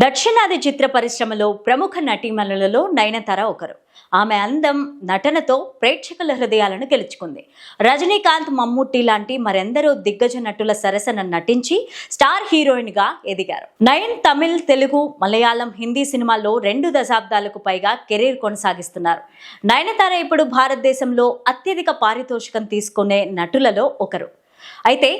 దక్షిణాది చిత్ర పరిశ్రమలో ప్రముఖ నటీమణులలో నయనతార ఒకరు. ఆమె అందం, నటనతో ప్రేక్షకుల హృదయాలను గెలుచుకుంది. రజనీకాంత్, మమ్ముట్టి లాంటి మరెందరో దిగ్గజ నటుల సరసన నటించి స్టార్ హీరోయిన్ గా ఎదిగారు. నయన్ తమిళ్, తెలుగు, మలయాళం, హిందీ సినిమాల్లో 2 దశాబ్దాలకు పైగా కెరీర్ కొనసాగిస్తున్నారు. నయనతార ఇప్పుడు భారతదేశంలో అత్యధిక పారితోషికం తీసుకునే నటులలో ఒకరు. అయితే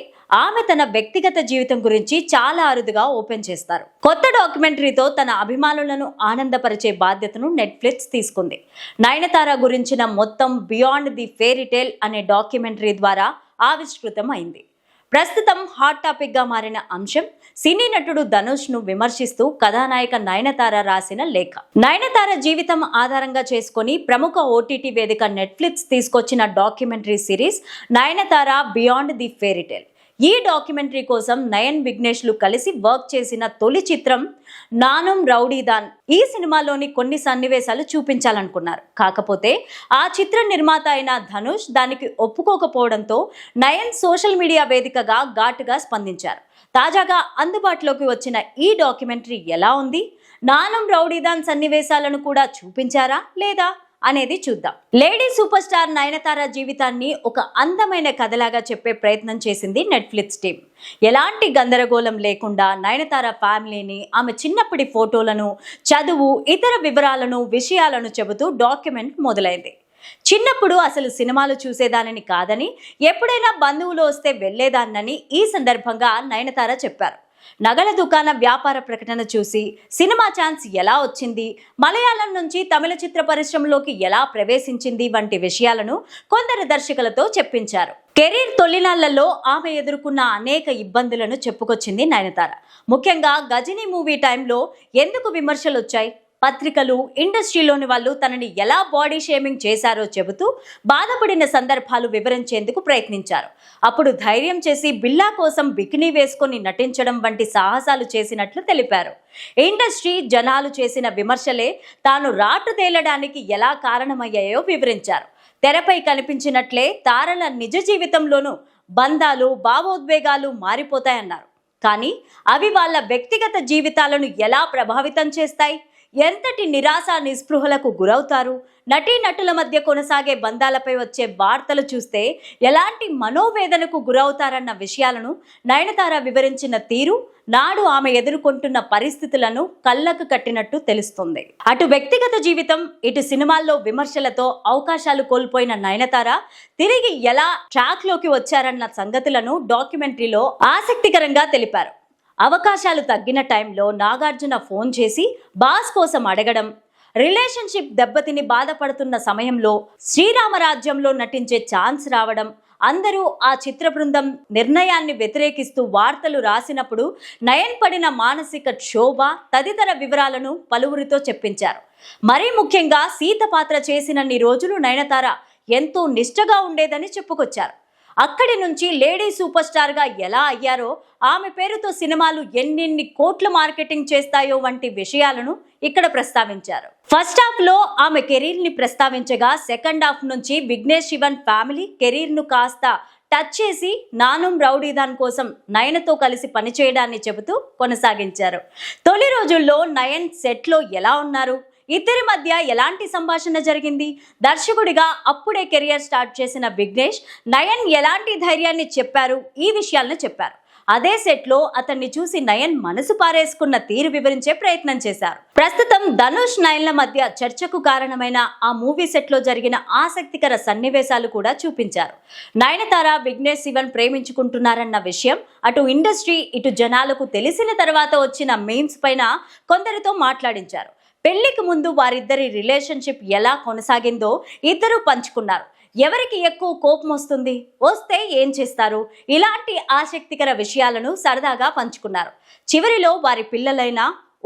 ఆమె తన వ్యక్తిగత జీవితం గురించి చాలా అరుదుగా ఓపెన్ చేస్తారు. కొత్త డాక్యుమెంటరీతో తన అభిమానులను ఆనందపరిచే బాధ్యతను నెట్ఫ్లిక్స్ తీసుకుంది. నయనతార గురించిన మొత్తం బియాండ్ ది ఫెయిరీ టేల్ అనే డాక్యుమెంటరీ ద్వారా ఆవిష్కృతం అయింది. ప్రస్తుతం హాట్ టాపిక్ గా మారిన అంశం సినీ నటుడు ధనుష్ ను విమర్శిస్తూ కథానాయిక నయనతార రాసిన లేఖ. నయనతార జీవితం ఆధారంగా చేసుకుని ప్రముఖ ఓటీటీ వేదిక నెట్ఫ్లిక్స్ తీసుకొచ్చిన documentary series Nayanthara beyond the fairy tale. ఈ డాక్యుమెంటరీ కోసం నయన్, విఘ్నేష్ లు కలిసి వర్క్ చేసిన తొలి చిత్రం నానుం రౌడీదాన్. ఈ సినిమాలోని కొన్ని సన్నివేశాలు చూపించాలనుకున్నారు. కాకపోతే ఆ చిత్ర నిర్మాత అయిన ధనుష్ దానికి ఒప్పుకోకపోవడంతో నయన్ సోషల్ మీడియా వేదికగా ఘాటుగా స్పందించారు. తాజాగా అందుబాటులోకి వచ్చిన ఈ డాక్యుమెంటరీ ఎలా ఉంది? నానుం రౌడీదాన్ సన్నివేశాలను కూడా చూపించారా లేదా అనేది చూద్దాం. లేడీ సూపర్ స్టార్ నయనతార జీవితాన్ని ఒక అందమైన కథలాగా చెప్పే ప్రయత్నం చేసింది నెట్ఫ్లిక్స్ టీం. ఎలాంటి గందరగోళం లేకుండా నయనతార ఫ్యామిలీని, ఆమె చిన్నప్పటి ఫోటోలను, చదువు, ఇతర విషయాలను చెబుతూ డాక్యుమెంట్ మొదలైంది. చిన్నప్పుడు అసలు సినిమాలు చూసేదానని కాదని, ఎప్పుడైనా బంధువులు వస్తే వెళ్లేదాన్నని ఈ సందర్భంగా నయనతార చెప్పారు. నగల దుకాణ వ్యాపార ప్రకటన చూసి సినిమా ఛాన్స్ ఎలా వచ్చింది, మలయాళం నుంచి తమిళ చిత్ర పరిశ్రమలోకి ఎలా ప్రవేశించింది వంటి విషయాలను కొందరు దర్శకులతో చెప్పించారు. కెరీర్ తొలినాళ్లలో ఆమె ఎదుర్కొన్న అనేక ఇబ్బందులను చెప్పుకొచ్చింది నయనతార. ముఖ్యంగా గజనీ మూవీ టైంలో ఎందుకు విమర్శలు వచ్చాయి, పత్రికలు, ఇండస్ట్రీలోని వాళ్ళు తనని ఎలా బాడీ షేమింగ్ చేశారో చెబుతూ బాధపడిన సందర్భాలు వివరించేందుకు ప్రయత్నించారు. అప్పుడు ధైర్యం చేసి బిల్లా కోసం బికినీ వేసుకొని నటించడం వంటి సాహసాలు చేసినట్లు తెలిపారు. ఇండస్ట్రీ, జనాలు చేసిన విమర్శలే తాను రాటు తేలడానికి ఎలా కారణమయ్యాయో వివరించారు. తెరపై కనిపించినట్లే తారల నిజ జీవితంలోనూ బంధాలు, భావోద్వేగాలు మారిపోతాయన్నారు. కానీ అవి వాళ్ళ వ్యక్తిగత జీవితాలను ఎలా ప్రభావితం చేస్తాయి, ఎంతటి నిరాశ, నిస్పృహలకు గురవుతారు, నటీనటుల మధ్య కొనసాగే బంధాలపై వచ్చే వార్తలు చూస్తే ఎలాంటి మనోవేదనకు గురవుతారన్న విషయాలను నయనతార వివరించిన తీరు నాడు ఆమె ఎదుర్కొంటున్న పరిస్థితులను కళ్ళకు కట్టినట్టు తెలుస్తుంది. అటు వ్యక్తిగత జీవితం, ఇటు సినిమాల్లో విమర్శలతో అవకాశాలు కోల్పోయిన నయనతార తిరిగి ఎలా ట్రాక్ లోకి వచ్చారన్న సంగతులను డాక్యుమెంటరీలో ఆసక్తికరంగా తెలిపారు. అవకాశాలు తగ్గిన టైంలో నాగార్జున ఫోన్ చేసి బాస్ కోసం అడగడం, రిలేషన్షిప్ దెబ్బతిని బాధపడుతున్న సమయంలో శ్రీరామరాజ్యంలో నటించే ఛాన్స్ రావడం, అందరూ ఆ చిత్ర బృందం నిర్ణయాన్ని వ్యతిరేకిస్తూ వార్తలు రాసినప్పుడు నయన్ పడిన మానసిక క్షోభ తదితర వివరాలను పలువురితో చెప్పించారు. మరీ ముఖ్యంగా సీత పాత్ర చేసినన్ని రోజులు నయనతార ఎంతో నిష్ఠగా ఉండేదని చెప్పుకొచ్చారు. అక్కడి నుంచి లేడీ సూపర్ స్టార్ గా ఎలా అయ్యారో, ఆమె పేరుతో సినిమాలు ఎన్నెన్ని కోట్ల మార్కెటింగ్ చేస్తాయో వంటి విషయాలను ఇక్కడ ప్రస్తావించారు. ఫస్ట్ హాఫ్ లో ఆమె కెరీర్ ని ప్రస్తావించగా, సెకండ్ హాఫ్ నుంచి విఘ్నేష్ శివన్ ఫ్యామిలీ కెరీర్ ను కాస్త టచ్ చేసి నానుం రౌడీదాన్ కోసం నయనతో కలిసి పనిచేయడాన్ని చెబుతూ కొనసాగించారు. తొలి రోజుల్లో నయన్ సెట్ లో ఎలా ఉన్నారు, ఇద్దరి మధ్య ఎలాంటి సంభాషణ జరిగింది, దర్శకుడిగా అప్పుడే కెరియర్ స్టార్ట్ చేసిన విఘ్నేష్ నయన్ ఎలాంటి ధైర్యాన్ని చెప్పారు, ఈ విషయాలను చెప్పారు. అదే సెట్ లో అతన్ని చూసి నయన్ మనసు పారేసుకున్న తీరు వివరించే ప్రయత్నం చేశారు. ప్రస్తుతం ధనుష్, నయన్ల మధ్య చర్చకు కారణమైన ఆ మూవీ సెట్ లో జరిగిన ఆసక్తికర సన్నివేశాలు కూడా చూపించారు. నయనతార, విఘ్నేష్ శివన్ ప్రేమించుకుంటున్నారన్న విషయం అటు ఇండస్ట్రీ, ఇటు జనాలకు తెలిసిన తర్వాత వచ్చిన మీమ్స్ పైన కొందరితో మాట్లాడించారు. పెళ్లికి ముందు వారిద్దరి రిలేషన్షిప్ ఎలా కొనసాగిందో ఇద్దరూ పంచుకున్నారు. ఎవరికి ఎక్కువ కోపం వస్తే ఏం చేస్తారు, ఇలాంటి ఆసక్తికర విషయాలను సరదాగా పంచుకున్నారు. చివరిలో వారి పిల్లలైన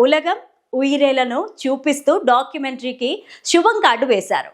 ఉలగం, ఉయిరేలను చూపిస్తూ డాక్యుమెంటరీకి శుభం కార్డు వేశారు.